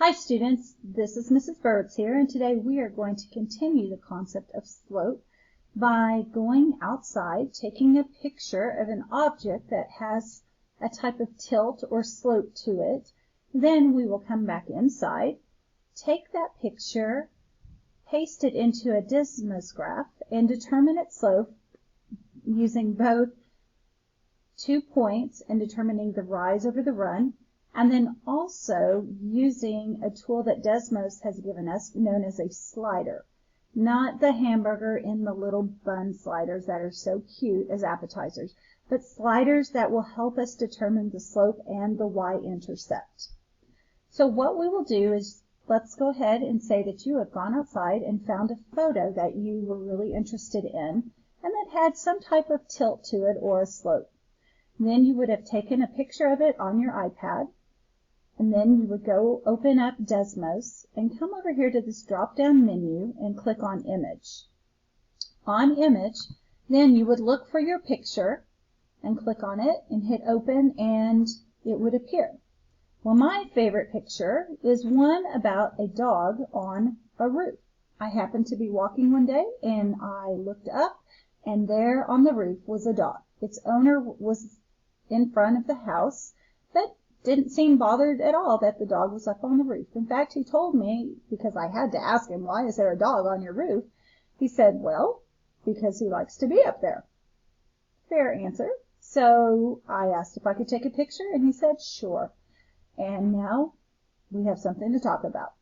Hi students, this is Mrs. Burwitz here, and today we are going to continue the concept of slope by going outside, taking a picture of an object that has a type of tilt or slope to it. Then we will come back inside, take that picture, paste it into a Desmos graph, and determine its slope using both 2 points and determining the rise over the run, and then also using a tool that Desmos has given us known as a slider. Not the hamburger in the little bun sliders that are so cute as appetizers, but sliders that will help us determine the slope and the y-intercept. So what we will do is, let's go ahead and say that you have gone outside and found a photo that you were really interested in and that had some type of tilt to it or a slope. Then you would have taken a picture of it on your iPad, and then you would go open up Desmos and come over here to this drop-down menu and click on Image. On Image, then you would look for your picture and click on it and hit Open, and it would appear. Well, my favorite picture is one about a dog on a roof. I happened to be walking one day and I looked up, and there on the roof was a dog. Its owner was in front of the house, but didn't seem bothered at all that the dog was up on the roof. In fact, he told me, because I had to ask him, why is there a dog on your roof? He said, well, because he likes to be up there. Fair answer. So I asked if I could take a picture, and he said, sure. And now we have something to talk about.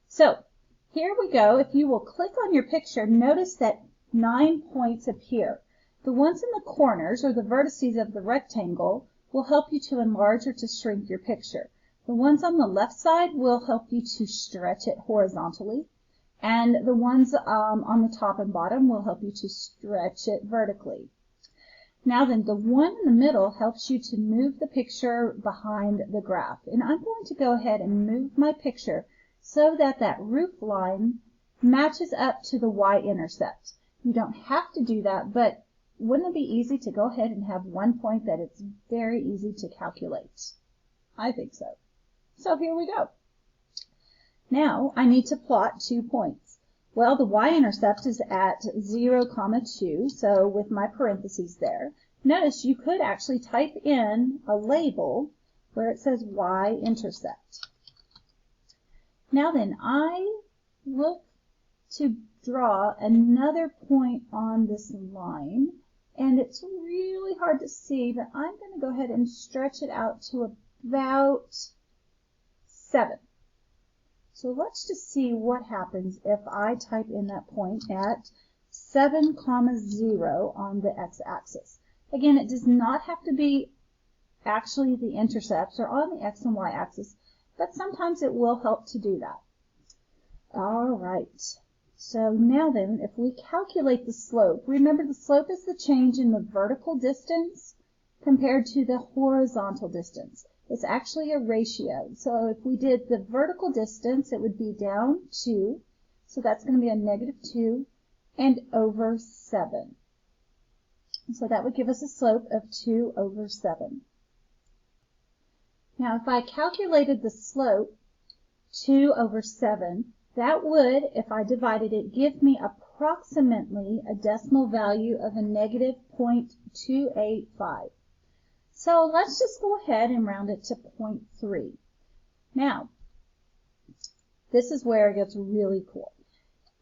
So here we go. If you will click on your picture, notice that 9 points appear. The ones in the corners, or the vertices of the rectangle, will help you to enlarge or to shrink your picture. The ones on the left side will help you to stretch it horizontally, and the ones on the top and bottom will help you to stretch it vertically. Now then, the one in the middle helps you to move the picture behind the graph. And I'm going to go ahead and move my picture so that that roof line matches up to the y-intercept. You don't have to do that, but wouldn't it be easy to go ahead and have one point that it's very easy to calculate? I think so. So here we go. Now I need to plot 2 points. Well, the y-intercept is at 0, 2, so with my parentheses there. Notice you could actually type in a label where it says y-intercept. Now then, I look to draw another point on this line, and it's really hard to see, but I'm going to go ahead and stretch it out to about 7. So let's just see what happens if I type in that point at 7, 0 on the x-axis. Again, it does not have to be actually the intercepts or on the x and y axis, but sometimes it will help to do that. All right. So now then, if we calculate the slope, remember the slope is the change in the vertical distance compared to the horizontal distance. It's actually a ratio. So if we did the vertical distance, it would be down 2. So that's going to be a -2 and over 7. So that would give us a slope of 2 over 7. Now if I calculated the slope 2 over 7, that would, if I divided it, give me approximately a decimal value of a -0.285. So let's just go ahead and round it to 0.3. Now, this is where it gets really cool.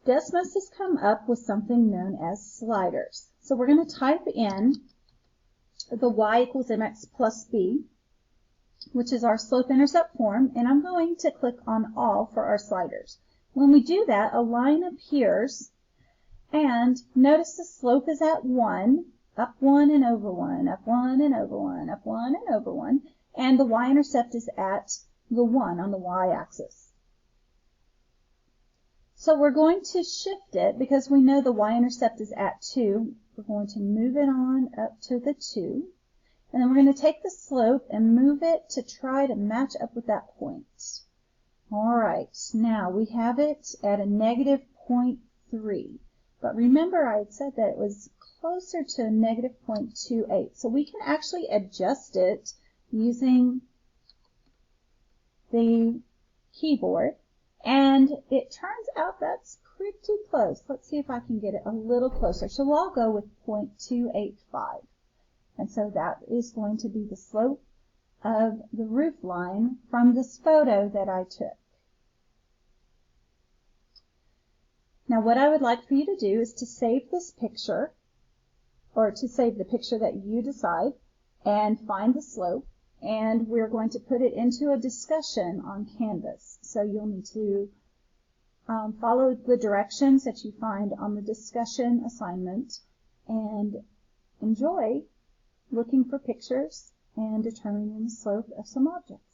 Desmos has come up with something known as sliders. So we're going to type in the y equals mx plus b, which is our slope-intercept form, and I'm going to click on all for our sliders. When we do that, a line appears, and notice the slope is at 1, up 1 and over 1, up 1 and over 1, up 1 and over 1, and the y-intercept is at the 1 on the y-axis. So we're going to shift it because we know the y-intercept is at 2. We're going to move it on up to the 2, and then we're going to take the slope and move it to try to match up with that point. All right, now we have it at a -0.3. But remember I had said that it was closer to a -0.28. So we can actually adjust it using the keyboard, and it turns out that's pretty close. Let's see if I can get it a little closer. So I'll go with 0.285. And so that is going to be the slope of the roof line from this photo that I took. Now what I would like for you to do is to save this picture, or to save the picture that you decide, and find the slope, and we're going to put it into a discussion on Canvas. So you'll need to follow the directions that you find on the discussion assignment and enjoy looking for pictures and determining the slope of some objects.